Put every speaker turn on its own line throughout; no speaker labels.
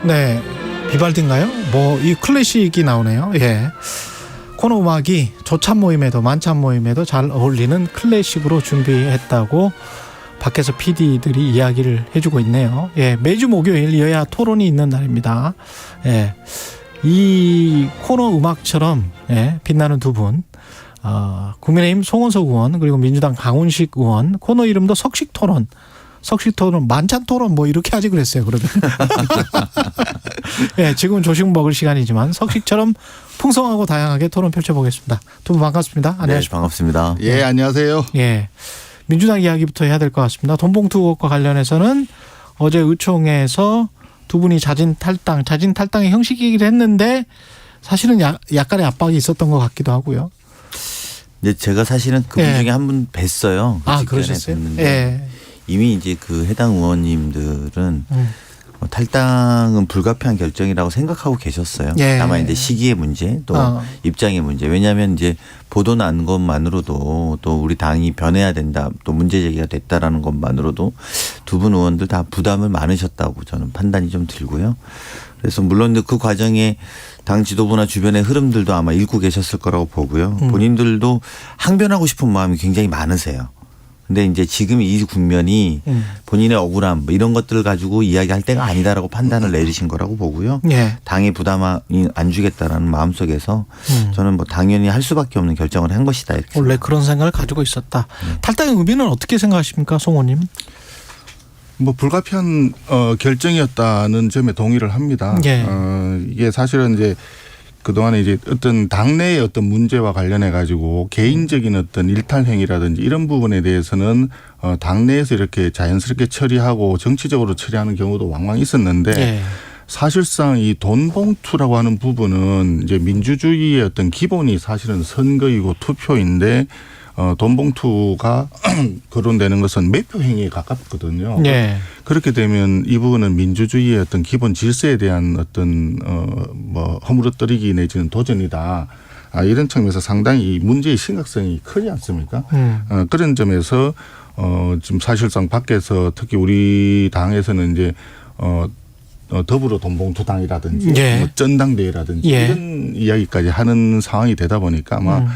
네, 비발디인가요? 뭐 이 클래식이 나오네요. 예. 코너 음악이 조찬 모임에도 만찬 모임에도 잘 어울리는 클래식으로 준비했다고 밖에서 PD들이 이야기를 해주고 있네요. 예, 매주 목요일 여야 토론이 있는 날입니다. 예, 이 코너 음악처럼 예, 빛나는 두 분, 국민의힘 송원석 의원 그리고 민주당 강훈식 의원, 코너 이름도 석식토론. 석식토론, 만찬토론 뭐 이렇게 하지 그랬어요. 그러면 예, 지금은 조식 먹을 시간이지만 석식처럼 풍성하고 다양하게 토론 펼쳐보겠습니다. 두 분 반갑습니다. 안녕하십니까.
네, 반갑습니다.
예, 안녕하세요.
예, 민주당 이야기부터 해야 될 것 같습니다. 돈봉투 의혹과 관련해서는 어제 의총에서 두 분이 자진 탈당의 형식 얘기를 했는데 사실은 약간의 압박이 있었던 것 같기도 하고요.
이제 제가 사실은 그분
예.
중에 한 분 뵀어요.
아, 그러셨어요?
뵀는데
예.
이미 이제 그 해당 의원님들은 탈당은 불가피한 결정이라고 생각하고 계셨어요.
예.
다만 이제 시기의 문제 또 입장의 문제. 왜냐하면 이제 보도 난 것만으로도 또 우리 당이 변해야 된다. 또 문제 제기가 됐다라는 것만으로도 두 분 의원들 다 부담을 많으셨다고 저는 판단이 좀 들고요. 그래서 물론 그 과정에 당 지도부나 주변의 흐름들도 아마 읽고 계셨을 거라고 보고요. 본인들도 항변하고 싶은 마음이 굉장히 많으세요. 근데 이제 지금 이 국면이 본인의 억울함 뭐 이런 것들을 가지고 이야기할 때가 아니다라고 판단을 내리신 거라고 보고요.
예.
당에 부담 안 주겠다라는 마음속에서 저는 뭐 당연히 할 수밖에 없는 결정을 한 것이다. 이렇게
원래 그런 생각을 가지고 있었다. 탈당의 의미는 어떻게 생각하십니까, 송호님?
뭐 불가피한 결정이었다는 점에 동의를 합니다.
예.
이게 사실은 이제 그동안에 이제 어떤 당내의 어떤 문제와 관련해 가지고 개인적인 어떤 일탈 행위라든지 이런 부분에 대해서는 당내에서 이렇게 자연스럽게 처리하고 정치적으로 처리하는 경우도 왕왕 있었는데
예.
사실상 이 돈봉투라고 하는 부분은 이제 민주주의의 어떤 기본이 사실은 선거이고 투표인데 돈봉투가 거론되는 것은 매표 행위에 가깝거든요.
예.
그렇게 되면 이 부분은 민주주의의 어떤 기본 질서에 대한 어떤 뭐 허물어뜨리기 내지는 도전이다. 이런 측면에서 상당히 이 문제의 심각성이 크지 않습니까? 그런 점에서 지금 사실상 밖에서 특히 우리 당에서는 이제 더불어 돈봉투당이라든지
예.
뭐 전당대회라든지
예.
이런 이야기까지 하는 상황이 되다 보니까 아마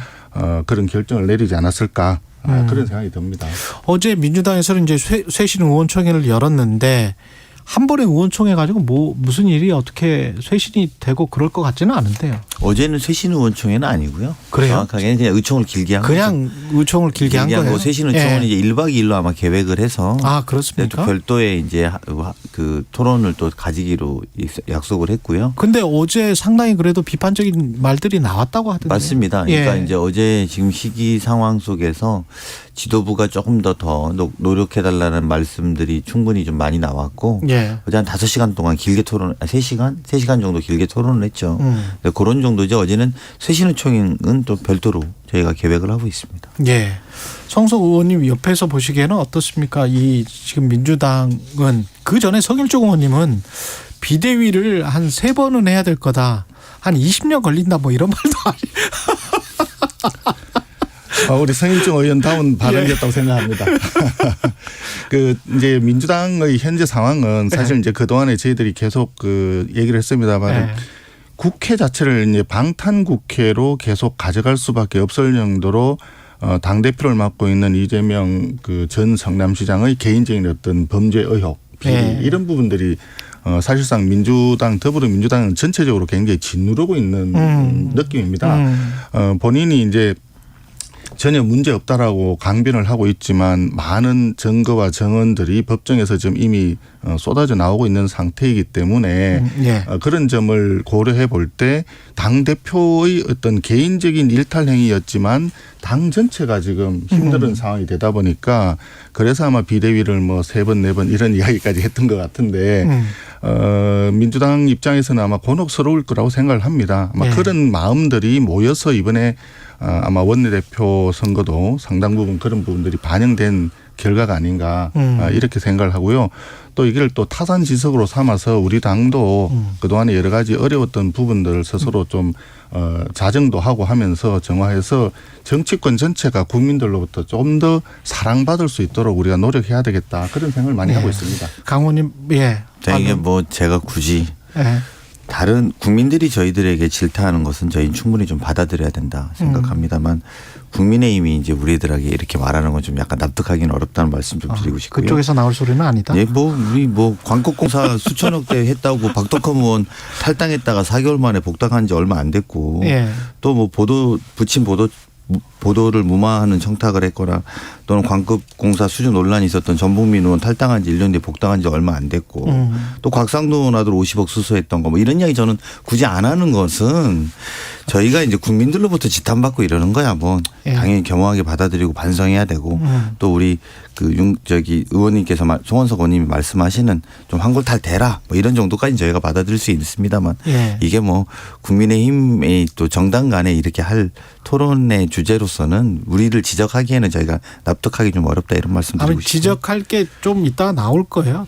그런 결정을 내리지 않았을까 그런 생각이 듭니다.
어제 민주당에서는 이제 쇄신 의원총회를 열었는데 한 번에 의원총회 가지고 뭐 무슨 일이 어떻게 쇄신이 되고 그럴 것 같지는 않은데요.
어제는 쇄신 의원총회는 아니고요.
그래요?
정확하게는 그냥 의총을 길게 한
그냥
거죠.
의총을 길게 한 거예요.
쇄신 의총은
예.
이제 1박 2일로 아마 계획을 해서
그렇습니까?
또 별도의 이제 그 토론을 또 가지기로 약속을 했고요.
근데 어제 상당히 그래도 비판적인 말들이 나왔다고 하던데.
맞습니다. 그러니까
예.
이제 어제 지금 시기 상황 속에서 지도부가 조금 더 노력해달라는 말씀들이 충분히 좀 많이 나왔고
예.
어제 한 5시간 동안 길게 3시간 정도 길게 토론을 했죠. 근데 그런 정도죠. 어제는 쇄신의총은 또 별도로 저희가 계획을 하고 있습니다.
예. 성석 의원님 옆에서 보시기에는 어떻습니까? 이 지금 민주당은 그 전에 성일종 의원님은 비대위를 한 3번은 해야 될 거다. 한 20년 걸린다 뭐 이런 말도
우리 성일종 의원다운 발언이었다고 생각합니다. 그 이제 민주당의 현재 상황은 사실 이제 그 동안에 저희들이 계속 그 얘기를 했습니다만 국회 자체를 이제 방탄국회로 계속 가져갈 수밖에 없을 정도로 당 대표를 맡고 있는 이재명 그 전 성남시장의 개인적인 어떤 범죄 의혹, 비리 이런 부분들이 사실상 민주당 더불어민주당은 전체적으로 굉장히 짓누르고 있는 느낌입니다. 본인이 이제 전혀 문제 없다라고 강변을 하고 있지만 많은 증거와 정언들이 법정에서 지금 이미 쏟아져 나오고 있는 상태이기 때문에 그런 점을 고려해 볼 때 당대표의 어떤 개인적인 일탈 행위였지만 당 전체가 지금 힘든 상황이 되다 보니까 그래서 아마 비대위를 뭐 3번, 4번 이런 이야기까지 했던 것 같은데 민주당 입장에서는 아마 곤혹스러울 거라고 생각을 합니다. 아마 그런 마음들이 모여서 이번에 아마 원내대표 선거도 상당 부분 그런 부분들이 반영된 결과가 아닌가 이렇게 생각을 하고요. 또 이걸 또 타산지석으로 삼아서 우리 당도 그동안에 여러 가지 어려웠던 부분들을 스스로 좀 자정도 하고 하면서 정화해서 정치권 전체가 국민들로부터 좀 더 사랑받을 수 있도록 우리가 노력해야 되겠다. 그런 생각을 많이 하고 있습니다.
강호님,
이게 뭐 제가 굳이
예.
다른 국민들이 저희들에게 질타하는 것은 저희는 충분히 좀 받아들여야 된다 생각합니다만 국민의힘이 이제 우리들에게 이렇게 말하는 건 좀 약간 납득하기는 어렵다는 말씀 좀 드리고 싶고요.
그쪽에서 나올 소리는 아니다.
예, 뭐 우리 뭐 광곡공사 수천억 대 했다고 박덕흠 의원 탈당했다가 4개월 만에 복당한 지 얼마 안 됐고
예.
또 뭐 보도를 무마하는 청탁을 했거나 또는 광급공사 수주 논란이 있었던 전북민 의원 탈당한 지 1년 뒤에 복당한 지 얼마 안 됐고 또 곽상도 의원 아들 50억 수수했던 거 뭐 이런 이야기 저는 굳이 안 하는 것은 저희가 이제 국민들로부터 지탄받고 이러는 거야 뭐
예.
당연히 겸허하게 받아들이고 반성해야 되고 또 우리 의원님께서 송원석 의원님이 말씀하시는 좀 한골탈 대라 뭐 이런 정도까지 저희가 받아들일 수 있습니다만
예.
이게 뭐 국민의힘의 또 정당 간에 이렇게 할 토론의 주제로서는 우리를 지적하기에는 저희가 납득하기 좀 어렵다 이런 말씀 드리고
아니
싶습니다.
지적할 게 좀 이따가 나올 거예요.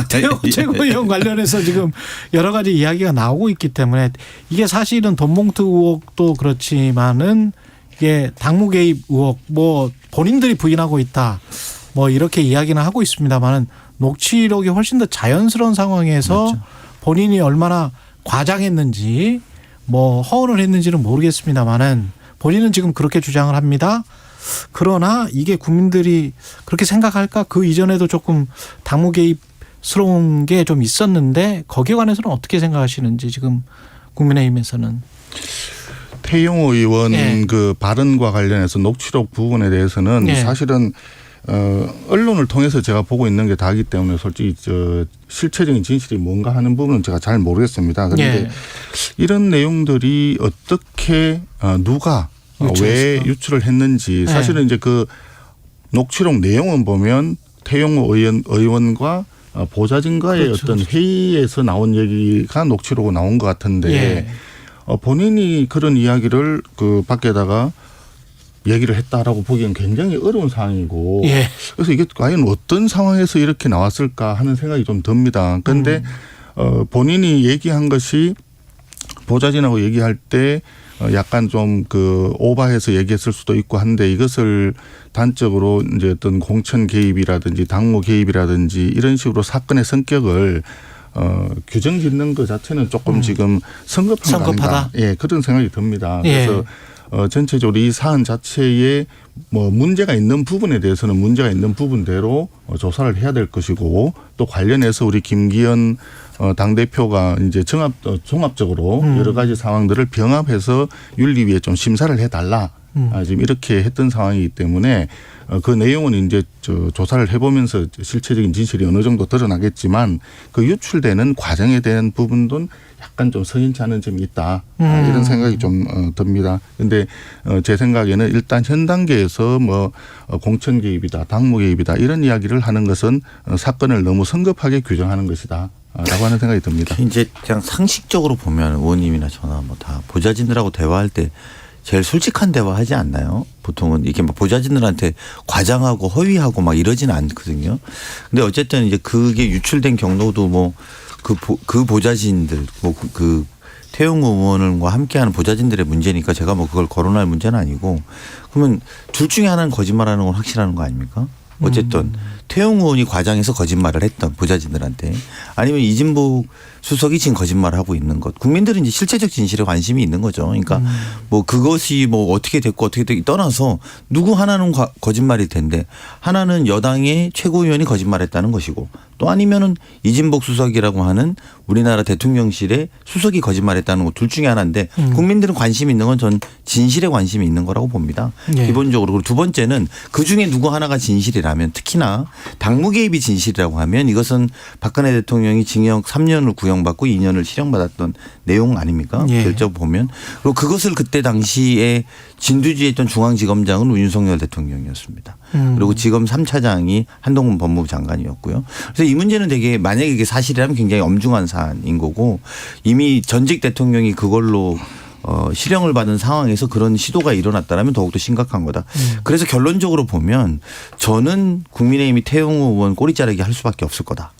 태영호 최고위원 관련해서 지금 여러 가지 이야기가 나오고 있기 때문에 이게 사실은 돈봉투 의혹도 그렇지만은 이게 당무 개입 의혹 뭐 본인들이 부인하고 있다 뭐 이렇게 이야기는 하고 있습니다만은 녹취록이 훨씬 더 자연스러운 상황에서
그렇죠.
본인이 얼마나 과장했는지 뭐 허언을 했는지는 모르겠습니다만은 본인은 지금 그렇게 주장을 합니다. 그러나 이게 국민들이 그렇게 생각할까? 그 이전에도 조금 당무 개입스러운 게 좀 있었는데 거기에 관해서는 어떻게 생각하시는지 지금 국민의힘에서는.
태용호 의원
예.
그 발언과 관련해서 녹취록 부분에 대해서는
예.
사실은 언론을 통해서 제가 보고 있는 게 다기 때문에 솔직히 실체적인 진실이 뭔가 하는 부분은 제가 잘 모르겠습니다. 그런데
예.
이런 내용들이 어떻게 누가 왜 유출을 했는지
네.
사실은 이제 그 녹취록 내용은 보면 태용호 의원과 보좌진과의
그렇죠.
어떤 회의에서 나온 얘기가 녹취록으로 나온 것 같은데
예.
본인이 그런 이야기를 그 밖에다가 얘기를 했다라고 보기엔 굉장히 어려운 상황이고
예.
그래서 이게 과연 어떤 상황에서 이렇게 나왔을까 하는 생각이 좀 듭니다. 그런데 본인이 얘기한 것이 보좌진하고 얘기할 때 약간 좀 그 오바해서 얘기했을 수도 있고 한데 이것을 단적으로 이제 어떤 공천 개입이라든지 당무 개입이라든지 이런 식으로 사건의 성격을 규정 짓는 것 자체는 조금 지금 성급한 거 아닌가. 예, 그런 생각이 듭니다.
예.
그래서 전체적으로 이 사안 자체에 뭐 문제가 있는 부분에 대해서는 문제가 있는 부분대로 조사를 해야 될 것이고 또 관련해서 우리 김기현 당대표가 이제 종합적으로 여러 가지 상황들을 병합해서 윤리위에 좀 심사를 해달라. 지금 이렇게 했던 상황이기 때문에 그 내용은 이제 조사를 해보면서 실체적인 진실이 어느 정도 드러나겠지만 그 유출되는 과정에 대한 부분도 약간 좀 석연치 않은 점이 있다. 이런 생각이 좀 듭니다. 그런데 제 생각에는 일단 현 단계에서 뭐 공천 개입이다, 당무 개입이다 이런 이야기를 하는 것은 사건을 너무 성급하게 규정하는 것이다. 라고 하는 생각이 듭니다.
이제 그냥 상식적으로 보면 의원님이나 저나 뭐 다 보좌진들하고 대화할 때 제일 솔직한 대화 하지 않나요? 보통은 이렇게 막 보좌진들한테 과장하고 허위하고 막 이러지는 않거든요. 근데 어쨌든 이제 그게 유출된 경로도 뭐 그 보좌진들 뭐 그 태용호 의원과 함께하는 보좌진들의 문제니까 제가 뭐 그걸 거론할 문제는 아니고 그러면 둘 중에 하나는 거짓말하는 건 확실한 거 아닙니까? 어쨌든 태용호 의원이 과장해서 거짓말을 했던 보좌진들한테 아니면 이진복 수석이 지금 거짓말을 하고 있는 것. 국민들은 이제 실체적 진실에 관심이 있는 거죠. 그러니까 뭐 그것이 뭐 어떻게 됐고 어떻게 됐고 떠나서 누구 하나는 거짓말일 텐데 하나는 여당의 최고위원이 거짓말했다는 것이고 또 아니면은 이진복 수석이라고 하는 우리나라 대통령실의 수석이 거짓말했다는 것 둘 중에 하나인데 국민들은 관심이 있는 건 전 진실에 관심이 있는 거라고 봅니다.
예.
기본적으로. 그리고 두 번째는 그중에 누구 하나가 진실이라면 특히나 당무 개입이 진실이라고 하면 이것은 박근혜 대통령이 징역 3년을 구형받고 2년을 실형받았던 내용 아닙니까?
예.
결정 보면. 그리고 그것을 그때 당시에 진두지휘했던 중앙지검장은 윤석열 대통령이었습니다. 그리고 지검 3차장이 한동훈 법무부 장관이었고요. 그래서 이 문제는 되게 만약에 이게 사실이라면 굉장히 엄중한 사안인 거고 이미 전직 대통령이 그걸로 실형을 받은 상황에서 그런 시도가 일어났다면 더욱더 심각한 거다. 그래서 결론적으로 보면 저는 국민의힘이 태용호 의원 꼬리 자르기 할 수밖에 없을 거다.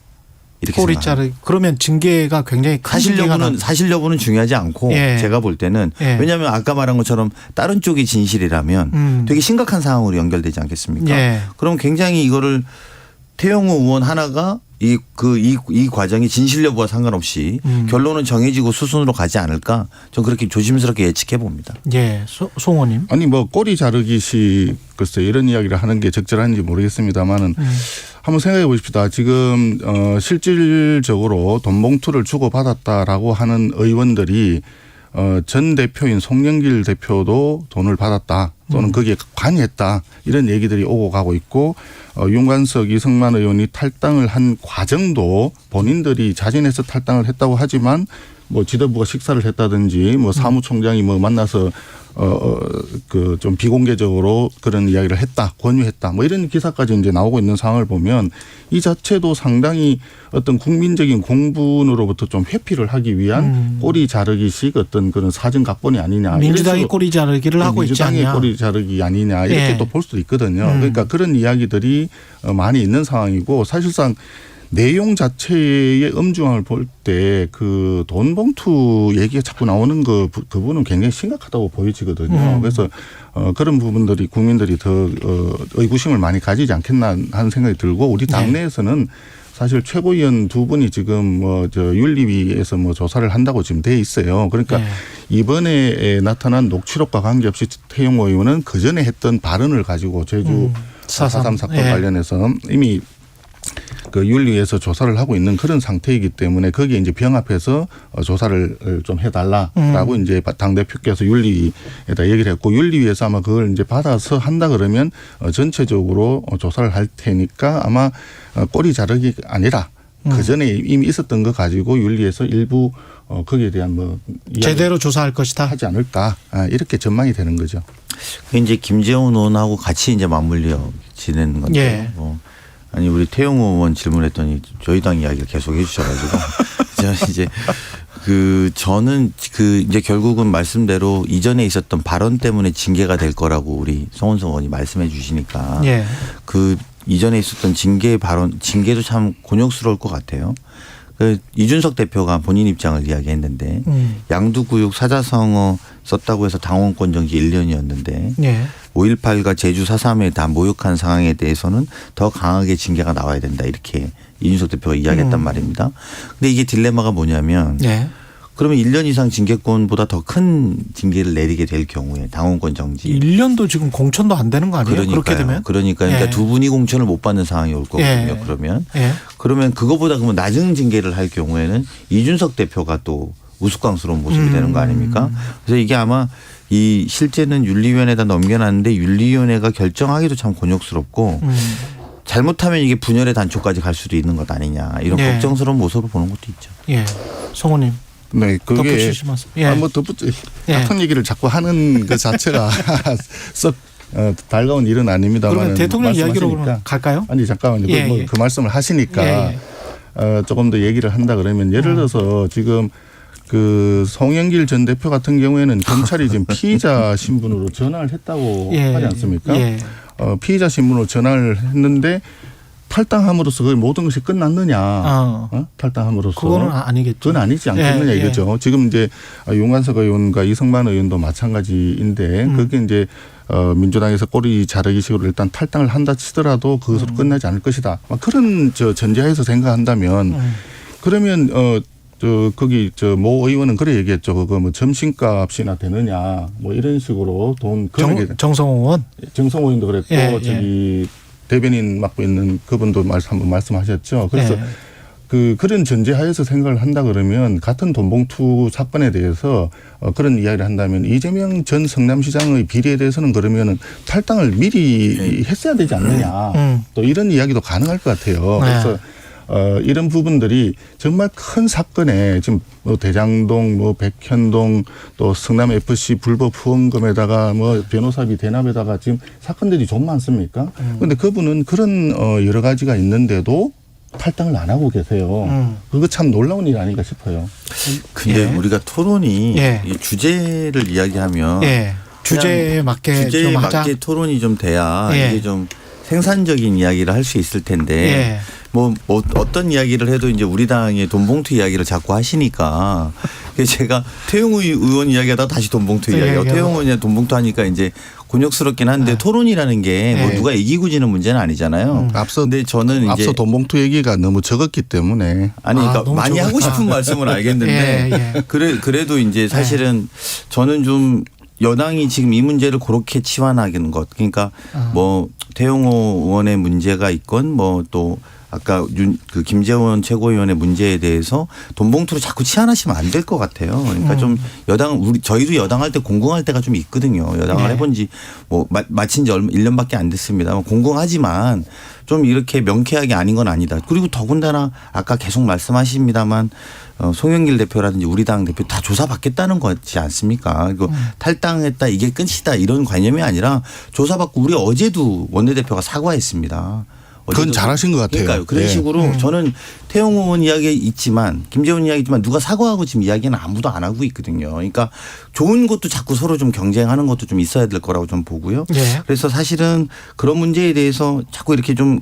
이렇게
꼬리
생각합니다.
자르기. 그러면 징계가 굉장히 큰
사실 여부는 중요하지 않고
예.
제가 볼 때는
예.
왜냐하면 아까 말한 것처럼 다른 쪽이 진실이라면 되게 심각한 상황으로 연결되지 않겠습니까?
예.
그럼 굉장히 이거를 태용호 의원 하나가 이 과정이 진실 여부와 상관없이 결론은 정해지고 수순으로 가지 않을까? 전 그렇게 조심스럽게 예측해 봅니다.
예, 송호님.
아니 뭐 꼬리 자르기식 글쎄 이런 이야기를 하는 게 적절한지 모르겠습니다만은 한번 생각해 보십시다. 지금 실질적으로 돈 봉투를 주고 받았다라고 하는 의원들이 전 대표인 송영길 대표도 돈을 받았다 또는 거기에 관여했다 이런 얘기들이 오고 가고 있고 윤관석 이승만 의원이 탈당을 한 과정도 본인들이 자진해서 탈당을 했다고 하지만 뭐 지도부가 식사를 했다든지 뭐 사무총장이 뭐 만나서 그 좀 비공개적으로 그런 이야기를 했다, 권유했다, 뭐 이런 기사까지 이제 나오고 있는 상황을 보면 이 자체도 상당히 어떤 국민적인 공분으로부터 좀 회피를 하기 위한 꼬리 자르기식 어떤 그런 사정 각본이 아니냐.
민주당이 꼬리 자르기를 하고 있지 않냐.
민주당이 꼬리 자르기 아니냐 이렇게
예.
또 볼 수도 있거든요. 그러니까 그런 이야기들이 많이 있는 상황이고 사실상 내용 자체의 엄중함을 볼 때 그 돈 봉투 얘기가 자꾸 나오는 그 부분은 굉장히 심각하다고 보여지거든요. 그래서 그런 부분들이 국민들이 더 의구심을 많이 가지지 않겠나 하는 생각이 들고 우리 당내에서는 사실 최고위원 두 분이 지금 뭐 저 윤리위에서 뭐 조사를 한다고 지금 돼 있어요. 그러니까 이번에 나타난 녹취록과 관계없이 태용호 의원은 그 전에 했던 발언을 가지고 제주 4.3 사건 관련해서 이미 그 윤리위에서 조사를 하고 있는 그런 상태이기 때문에 거기에 이제 병합해서 조사를 좀 해달라라고 이제 당대표께서 윤리위에다 얘기를 했고 윤리위에서 아마 그걸 이제 받아서 한다 그러면 전체적으로 조사를 할 테니까 아마 꼬리 자르기 아니라 그 전에 이미 있었던 거 가지고 윤리에서 일부 거기에 대한 뭐
제대로 조사할 것이다
하지 않을까 이렇게 전망이 되는 거죠.
이제 김재원 의원하고 같이 이제 맞물려 지내는 건데.
예.
아니 우리 태용 의원 질문했더니 저희 당 이야기를 계속 해주셔가지고 이제 저는 이제 결국은 말씀대로 이전에 있었던 발언 때문에 징계가 될 거라고 우리 송원석 의원이 말씀해 주시니까 그 이전에 있었던 징계도 참 곤욕스러울 것 같아요. 이준석 대표가 본인 입장을 이야기했는데 양두구육 사자성어 썼다고 해서 당원권 정지 1년이었는데 5.18과 제주 4.3에 다 모욕한 상황에 대해서는 더 강하게 징계가 나와야 된다 이렇게 이준석 대표가 이야기했단 말입니다. 근데 이게 딜레마가 뭐냐면 그러면 1년 이상 징계권보다 더 큰 징계를 내리게 될 경우에 당원권 정지.
1년도 지금 공천도 안 되는 거 아니에요? 그렇게 되면?
그러니까 두 분이 공천을 못 받는 상황이 올 거거든요. 그러면 그거보다 그러면 낮은 징계를 할 경우에는 이준석 대표가 또 우스꽝스러운 모습이 되는 거 아닙니까? 그래서 이게 아마 실제는 윤리위원회에다 넘겨놨는데 윤리위원회가 결정하기도 참 곤욕스럽고 잘못하면 이게 분열의 단초까지 갈 수도 있는 것 아니냐 이런 걱정스러운 모습을 보는 것도 있죠.
성우님.
네, 그게 뭐 같은 얘기를 자꾸 하는 그 자체가 썩 달가운 일은 아닙니다만.
그러면 대통령 이야기로 그러면 갈까요?
아니 잠깐만요. 그 말씀을 하시니까 조금 더 얘기를 한다 그러면 예를 들어서 지금 그 송영길 전 대표 같은 경우에는 경찰이 지금 피의자 신분으로 전화를 했다고 하지 않습니까? 피의자 신분으로 전화를 했는데 탈당함으로써 그 모든 것이 끝났느냐? 탈당함으로써
그거는 아니겠죠.
그건 아니지 않겠느냐 이거죠. 지금 이제 윤관석 의원과 이승만 의원도 마찬가지인데 그게 이제 민주당에서 꼬리 자르기식으로 일단 탈당을 한다 치더라도 그것으로 끝나지 않을 것이다. 그런 전제하에서 생각한다면 그러면 거기 모 의원은 그래 얘기했죠. 그거 뭐 점심값이나 되느냐 뭐 이런 식으로 돈
정성호 의원,
정성호 의원도 그랬고 저기 대변인 맡고 있는 그분도 한번 말씀하셨죠. 그래서 그런 전제하에서 생각을 한다 그러면 같은 돈봉투 사건에 대해서 그런 이야기를 한다면 이재명 전 성남시장의 비리에 대해서는 그러면은 탈당을 미리 했어야 되지 않느냐. 또 이런 이야기도 가능할 것 같아요. 그래서 이런 부분들이 정말 큰 사건에 지금 뭐 대장동, 뭐 백현동, 또 성남 FC 불법 후원금에다가 뭐 변호사비 대납에다가 지금 사건들이 좀 많습니까? 그런데 그분은 그런 여러 가지가 있는데도 탈당을 안 하고 계세요. 그거 참 놀라운 일 아닌가 싶어요.
근데 우리가 토론이 이 주제를 이야기하면
주제에 맞게
주제에
좀
맞게
하자.
토론이 좀 돼야 이게 좀 생산적인 이야기를 할 수 있을 텐데
예.
뭐 어떤 이야기를 해도 이제 우리 당의 돈봉투 이야기를 자꾸 하시니까 제가 태용호 의원 이야기하다가 다시 돈봉투 이야기하고 태용호 의원 돈봉투 하니까 이제 곤욕스럽긴 한데 토론이라는 게 뭐 누가 이기고 지는 문제는 아니잖아요.
근데
저는
앞서 돈봉투 얘기가 너무 적었기 때문에
아니 그러니까 많이
적었다.
하고 싶은 말씀은 알겠는데 그래도 이제 사실은 저는 좀 여당이 지금 이 문제를 그렇게 치환하는 것 그러니까 뭐 태용호 의원의 문제가 있건 뭐 또 아까 그 김재원 최고위원의 문제에 대해서 돈봉투로 자꾸 치환하시면 안 될 것 같아요. 그러니까 좀 저희도 여당할 때 공공할 때가 좀 있거든요. 여당을 해본 지 뭐 마친 지 1년밖에 안 됐습니다. 공공하지만 좀 이렇게 명쾌하게 아닌 건 아니다. 그리고 더군다나 아까 계속 말씀하십니다만 송영길 대표라든지 우리 당 대표 다 조사받겠다는 거지 않습니까? 그리고 탈당했다 이게 끝이다 이런 관념이 아니라 조사받고 우리 어제도 원내대표가 사과했습니다.
그건 잘하신 것 같아요.
그러니까요. 그런 식으로 저는 태용호 의원 이야기 있지만 김재원 이야기 있지만 누가 사과하고 지금 이야기는 아무도 안 하고 있거든요. 그러니까 좋은 것도 자꾸 서로 좀 경쟁하는 것도 좀 있어야 될 거라고 좀 보고요.
예.
그래서 사실은 그런 문제에 대해서 자꾸 이렇게 좀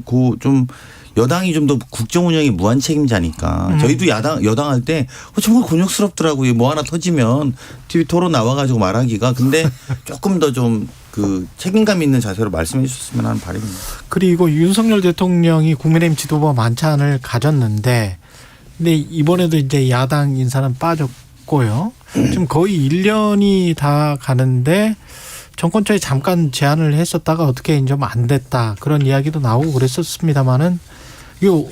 여당이 좀 더 국정 운영이 무한 책임자니까 저희도 여당할 때 정말 곤욕스럽더라고요. 뭐 하나 터지면 TV 토론 나와가지고 말하기가 근데 조금 더 좀 그 책임감 있는 자세로 말씀해 주셨으면 하는 바람입니다.
그리고 윤석열 대통령이 국민의힘 지도부 만찬을 가졌는데 근데 이번에도 이제 야당 인사는 빠졌고요. 지금 거의 1년이 다 가는데 정권 초에 잠깐 제안을 했었다가 어떻게 좀 안 됐다 그런 이야기도 나오고 그랬었습니다만은 이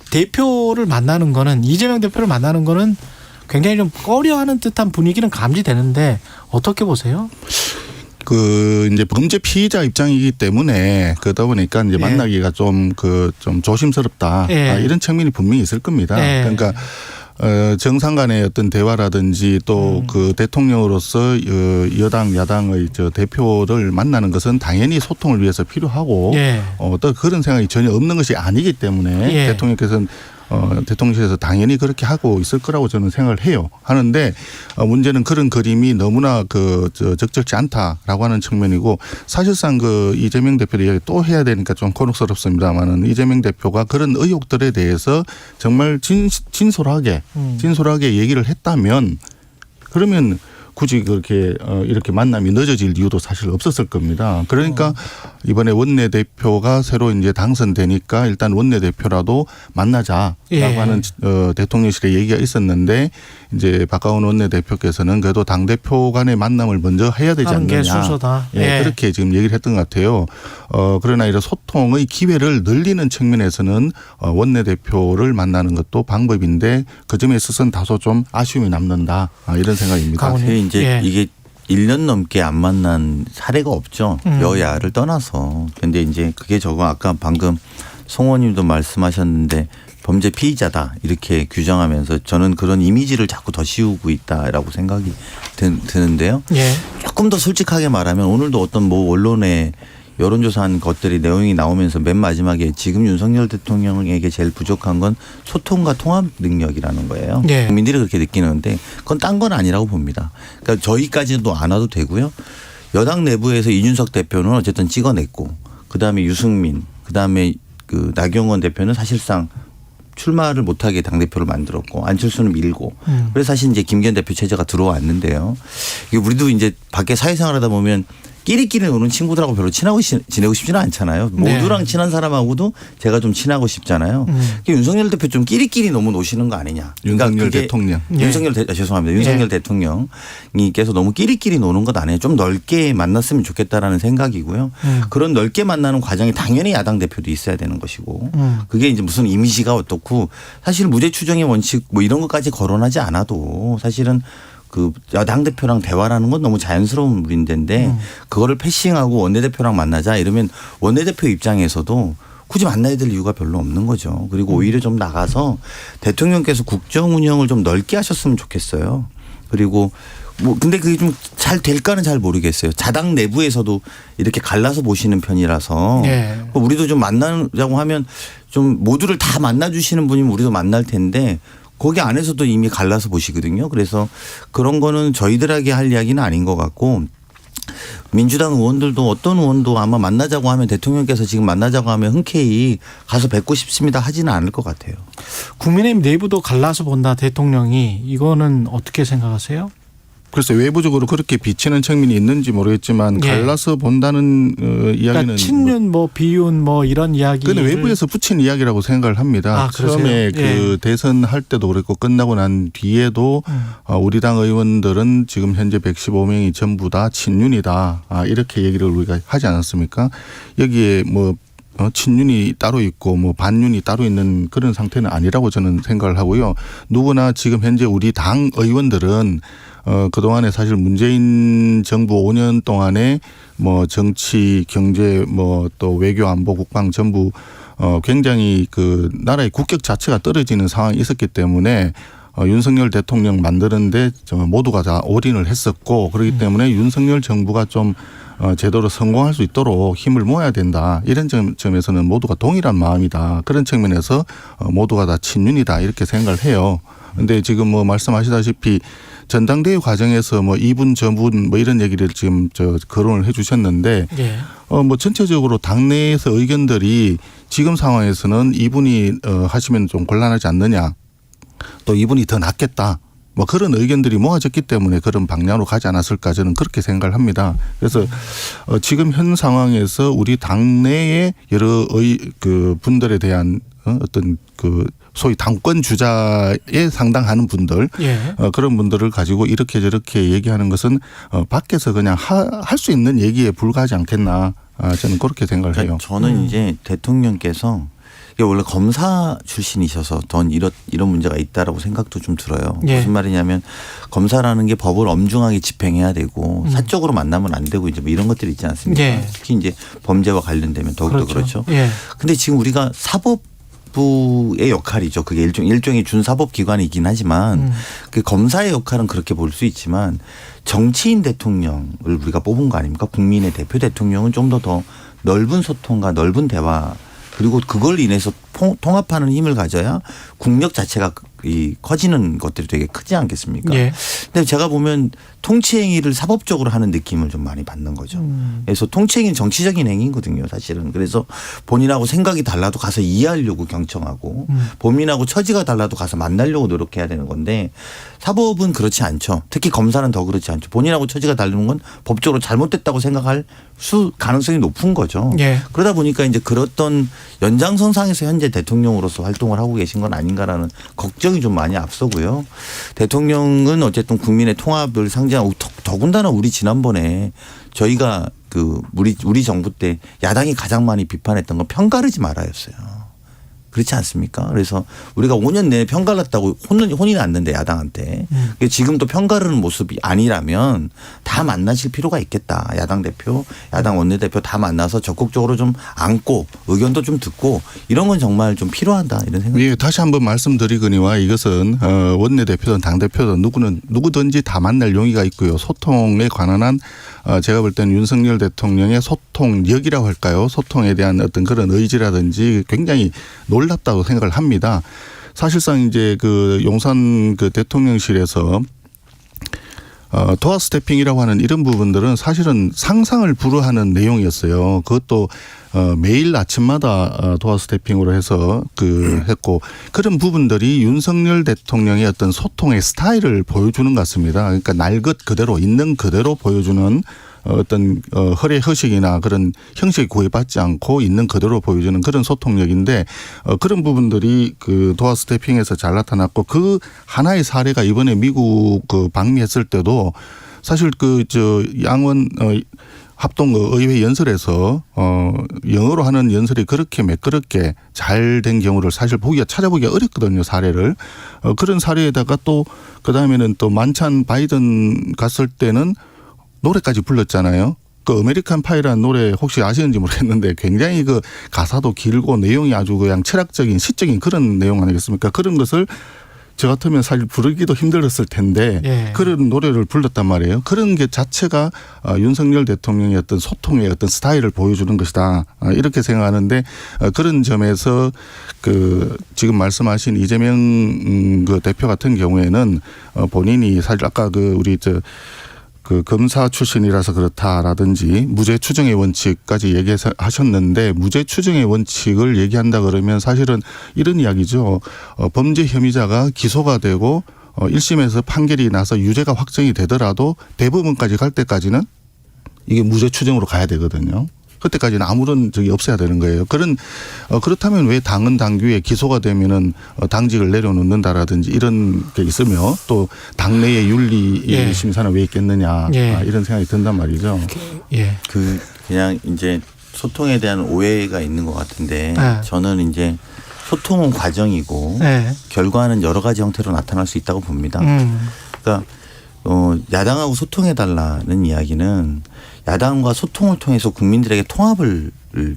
대표를 만나는 거는 이재명 대표를 만나는 거는 굉장히 좀 꺼려하는 듯한 분위기는 감지되는데 어떻게 보세요?
이제 범죄 피의자 입장이기 때문에 그러다 보니까 이제 만나기가 좀 조심스럽다. 이런 측면이 분명히 있을 겁니다. 그러니까 정상 간의 어떤 대화라든지 또 그 대통령으로서 여당 야당의 대표를 만나는 것은 당연히 소통을 위해서 필요하고 또 그런 생각이 전혀 없는 것이 아니기 때문에 대통령께서는 대통령실에서 당연히 그렇게 하고 있을 거라고 저는 생각을 해요. 하는데 문제는 그런 그림이 너무나 적절치 않다라고 하는 측면이고 사실상 이재명 대표의 이야기 또 해야 되니까 좀 곤혹스럽습니다만은 이재명 대표가 그런 의혹들에 대해서 정말 진솔하게 얘기를 했다면 그러면 굳이 그렇게 이렇게 만남이 늦어질 이유도 사실 없었을 겁니다. 그러니까 이번에 원내대표가 새로 이제 당선되니까 일단 원내대표라도 만나자라고 하는 대통령실의 얘기가 있었는데 이제 박가원 원내대표께서는 그래도 당대표 간의 만남을 먼저 해야 되지 않느냐.
순서다.
그렇게 지금 얘기를 했던 것 같아요. 그러나 이런 소통의 기회를 늘리는 측면에서는 원내대표를 만나는 것도 방법인데 그 점에 있어서는 다소 좀 아쉬움이 남는다. 이런 생각입니다.
이제 이게 1년 넘게 안 만난 사례가 없죠. 여야를 떠나서. 근데 이제 그게 아까 방금 송 의원님도 말씀하셨는데 범죄 피의자다 이렇게 규정하면서 저는 그런 이미지를 자꾸 더 씌우고 있다라고 생각이 드는데요. 조금 더 솔직하게 말하면 오늘도 어떤 뭐 언론에 여론조사한 것들이 내용이 나오면서 맨 마지막에 지금 윤석열 대통령에게 제일 부족한 건 소통과 통합 능력이라는 거예요. 국민들이 그렇게 느끼는데 그건 딴 건 아니라고 봅니다. 그러니까 저희까지도 안 와도 되고요. 여당 내부에서 이준석 대표는 어쨌든 찍어냈고 그다음에 유승민 그다음에 나경원 대표는 사실상 출마를 못하게 당대표를 만들었고 안철수는 밀고 그래서 사실 이제 김기현 대표 체제가 들어왔는데요. 이게 우리도 이제 밖에 사회생활 하다 보면 끼리끼리 노는 친구들하고 별로 친하고 지내고 싶지는 않잖아요. 모두랑 친한 사람하고도 제가 좀 친하고 싶잖아요. 윤석열 대표 좀 끼리끼리 너무 노시는 거 아니냐.
윤석열 대통령.
죄송합니다. 윤석열 대통령님께서 너무 끼리끼리 노는 것 아니에요. 좀 넓게 만났으면 좋겠다라는 생각이고요. 그런 넓게 만나는 과정이 당연히 야당 대표도 있어야 되는 것이고 그게 이제 무슨 이미지가 어떻고 사실 무죄 추정의 원칙 뭐 이런 것까지 거론하지 않아도 사실은 야당 대표랑 대화라는 건 너무 자연스러운 문제인데 그거를 패싱하고 원내대표랑 만나자 이러면 원내대표 입장에서도 굳이 만나야 될 이유가 별로 없는 거죠. 그리고 오히려 좀 나가서 대통령께서 국정 운영을 좀 넓게 하셨으면 좋겠어요. 그리고 근데 그게 좀 잘 될까는 잘 모르겠어요. 자당 내부에서도 이렇게 갈라서 보시는 편이라서 우리도 좀 만나자고 하면 좀 모두를 다 만나주시는 분이면 우리도 만날 텐데 거기 안에서도 이미 갈라서 보시거든요. 그래서 그런 거는 저희들에게 할 이야기는 아닌 것 같고 민주당 의원들도 어떤 의원도 아마 만나자고 하면 대통령께서 지금 만나자고 하면 흔쾌히 가서 뵙고 싶습니다 하지는 않을 것 같아요.
국민의힘 내부도 갈라서 본다 대통령이 이거는 어떻게 생각하세요?
글쎄 외부적으로 그렇게 비치는 측면이 있는지 모르겠지만
예.
갈라서 본다는 이야기는
그러니까 친윤 뭐 비윤 뭐 이런 이야기.
근데 외부에서 붙인 이야기라고 생각을 합니다.
아, 그러세요?
처음에 그
예.
대선 할 때도 그랬고 끝나고 난 뒤에도 우리 당 의원들은 지금 현재 115명이 전부 다 친윤이다. 이렇게 얘기를 우리가 하지 않았습니까? 여기에 뭐 친윤이 따로 있고 뭐 반윤이 따로 있는 그런 상태는 아니라고 저는 생각을 하고요. 누구나 지금 현재 우리 당 의원들은 그동안에 사실 문재인 정부 5년 동안에 뭐 정치, 경제, 뭐 또 외교, 안보, 국방 전부 굉장히 그 나라의 국격 자체가 떨어지는 상황이 있었기 때문에 윤석열 대통령 만드는데 모두가 다 올인을 했었고 그렇기 때문에 윤석열 정부가 좀 제대로 성공할 수 있도록 힘을 모아야 된다. 이런 점에서는 모두가 동일한 마음이다. 그런 측면에서 모두가 다 친윤이다. 이렇게 생각을 해요. 근데 지금 뭐 말씀하시다시피 전당대회 과정에서 뭐 이분 저분 뭐 이런 얘기를 지금 거론을 해 주셨는데
예.
뭐 전체적으로 당내에서 의견들이 지금 상황에서는 이분이 하시면 좀 곤란하지 않느냐. 또 이분이 더 낫겠다. 뭐 그런 의견들이 모아졌기 때문에 그런 방향으로 가지 않았을까 저는 그렇게 생각을 합니다. 그래서 지금 현 상황에서 우리 당내의 여러 그 분들에 대한 어떤 그 소위 당권 주자에 상당하는 분들
예.
그런 분들을 가지고 이렇게 저렇게 얘기하는 것은 밖에서 그냥 할 수 있는 얘기에 불과하지 않겠나 저는 그렇게 생각을 해요.
저는 이제 대통령께서 이게 원래 검사 출신이셔서 전 이런 문제가 있다라고 생각도 좀 들어요.
예.
무슨 말이냐면 검사라는 게 법을 엄중하게 집행해야 되고 사적으로 만나면 안 되고 이제 뭐 이런 것들이 있지 않습니까?
예.
특히 이제 범죄와 관련되면 더욱더 그렇죠.
예.
근데 지금 우리가 사법부의 역할이죠. 그게 일종의 준사법기관이긴 하지만 그 검사의 역할은 그렇게 볼 수 있지만 정치인 대통령을 우리가 뽑은 거 아닙니까? 국민의 대표 대통령은 좀 더 넓은 소통과 넓은 대화 그리고 그걸 인해서 통합하는 힘을 가져야 국력 자체가 커지는 것들이 되게 크지 않겠습니까?
예.
근데 제가 보면 통치행위를 사법적으로 하는 느낌을 좀 많이 받는 거죠. 그래서 통치행위는 정치적인 행위거든요, 사실은. 그래서 본인하고 생각이 달라도 가서 이해하려고 경청하고 본인하고 처지가 달라도 가서 만나려고 노력해야 되는 건데 사법은 그렇지 않죠. 특히 검사는 더 그렇지 않죠. 본인하고 처지가 다르는 건 법적으로 잘못됐다고 생각할 가능성이 높은 거죠.
예.
그러다 보니까 이제 그랬던 연장선상에서 현재 대통령으로서 활동을 하고 계신 건 아닌가라는 걱정이 좀 많이 앞서고요. 대통령은 어쨌든 국민의 통합을 상징하고 더군다나 우리 지난번에 저희가 그 우리 정부 때 야당이 가장 많이 비판했던 건 편가르지 말아였어요. 그렇지 않습니까? 그래서 우리가 5년 내내 편갈랐다고 혼이 났는데 야당한테. 지금도 편가르는 모습이 아니라면 다 만나실 필요가 있겠다. 야당 대표, 야당 원내대표 다 만나서 적극적으로 좀 안고 의견도 좀 듣고 이런 건 정말 좀 필요하다 이런 생각이.
예, 다시 한번 말씀드리거니와 이것은 원내대표든 당대표든 누구든지 다 만날 용의가 있고요. 소통에 관한 한 제가 볼 때는 윤석열 대통령의 소통력이라고 할까요? 소통에 대한 어떤 그런 의지라든지 굉장히 놀랍다고 생각을 합니다. 사실상 이제 그 용산 그 대통령실에서 도어 스태핑이라고 하는 이런 부분들은 사실은 상상을 불허하는 내용이었어요. 그것도 매일 아침마다 도어 스태핑으로 해서 했고 그런 부분들이 윤석열 대통령의 어떤 소통의 스타일을 보여주는 것 같습니다. 그러니까 날 것 그대로 있는 그대로 보여주는 어떤 허례 허식이나 그런 형식에 구애받지 않고 있는 그대로 보여주는 그런 소통력인데 그런 부분들이 그 도어 스태핑에서 잘 나타났고 그 하나의 사례가 이번에 미국 그 방미했을 때도 사실 양원 합동 의회 연설에서 영어로 하는 연설이 그렇게 매끄럽게 잘 된 경우를 사실 찾아보기가 어렵거든요, 사례를. 그런 사례에다가 또 그다음에는 또 만찬 바이든 갔을 때는 노래까지 불렀잖아요. 그 아메리칸 파이라는 노래 혹시 아시는지 모르겠는데 굉장히 그 가사도 길고 내용이 아주 그냥 철학적인 시적인 그런 내용 아니겠습니까? 그런 것을 저 같으면 사실 부르기도 힘들었을 텐데
예.
그런 노래를 불렀단 말이에요. 그런 게 자체가 윤석열 대통령의 어떤 소통의 어떤 스타일을 보여주는 것이다. 이렇게 생각하는데 그런 점에서 그 지금 말씀하신 이재명 그 대표 같은 경우에는 본인이 사실 아까 우리 그 검사 출신이라서 그렇다라든지 무죄 추정의 원칙까지 얘기하셨는데 무죄 추정의 원칙을 얘기한다 그러면 사실은 이런 이야기죠. 범죄 혐의자가 기소가 되고 1심에서 판결이 나서 유죄가 확정이 되더라도 대법원까지 갈 때까지는 이게 무죄 추정으로 가야 되거든요. 그때까지는 아무런 적이 없어야 되는 거예요. 그렇다면 왜 당은 당규에 기소가 되면은 당직을 내려놓는다라든지 이런 게 있으며 또 당내의 윤리 심사는 왜 있겠느냐 이런 생각이 든단 말이죠.
예.
그냥 이제 소통에 대한 오해가 있는 것 같은데 저는 이제 소통은 과정이고 결과는 여러 가지 형태로 나타날 수 있다고 봅니다. 그러니까 야당하고 소통해달라는 이야기는 야당과 소통을 통해서 국민들에게 통합을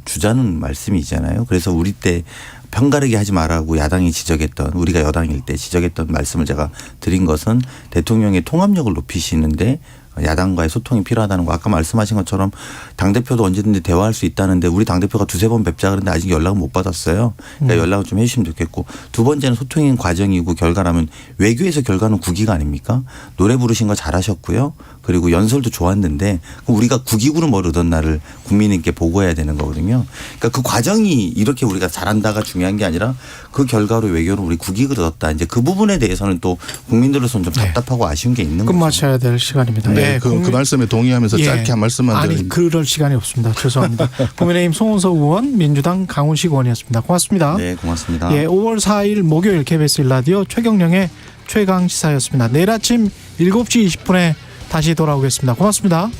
주자는 말씀이잖아요. 그래서 우리 때 편가르게 하지 말라고 야당이 지적했던 우리가 여당일 때 지적했던 말씀을 제가 드린 것은 대통령의 통합력을 높이시는데 야당과의 소통이 필요하다는 거 아까 말씀하신 것처럼 당대표도 언제든지 대화할 수 있다는데 우리 당대표가 두세 번 뵙자 그랬는데 아직 연락은 못 받았어요. 그러니까 연락을 좀 해 주시면 좋겠고 두 번째는 소통인 과정이고 결과라면 외교에서 결과는 국익 아닙니까? 노래 부르신 거 잘하셨고요. 그리고 연설도 좋았는데 우리가 국익으로 뭘 얻었나를 국민에게 보고해야 되는 거거든요. 그러니까 그 과정이 이렇게 우리가 잘한다가 중요한 게 아니라 그 결과로 외교로 우리 국익을 얻었다. 이제 그 부분에 대해서는 또 국민들로서는 좀 답답하고 아쉬운 게 있는 거죠.
끝마쳐야 될 시간입니다.
네, 그 말씀에 동의하면서 짧게 한 말씀만
아니 그럴 시간이 없습니다. 죄송합니다. 국민의힘 송원석 의원, 민주당 강훈식 의원이었습니다. 고맙습니다.
네, 고맙습니다.
5월 4일 목요일 KBS 1라디오 최경령의 최강시사였습니다. 내일 아침 7시 20분에 다시 돌아오겠습니다. 고맙습니다.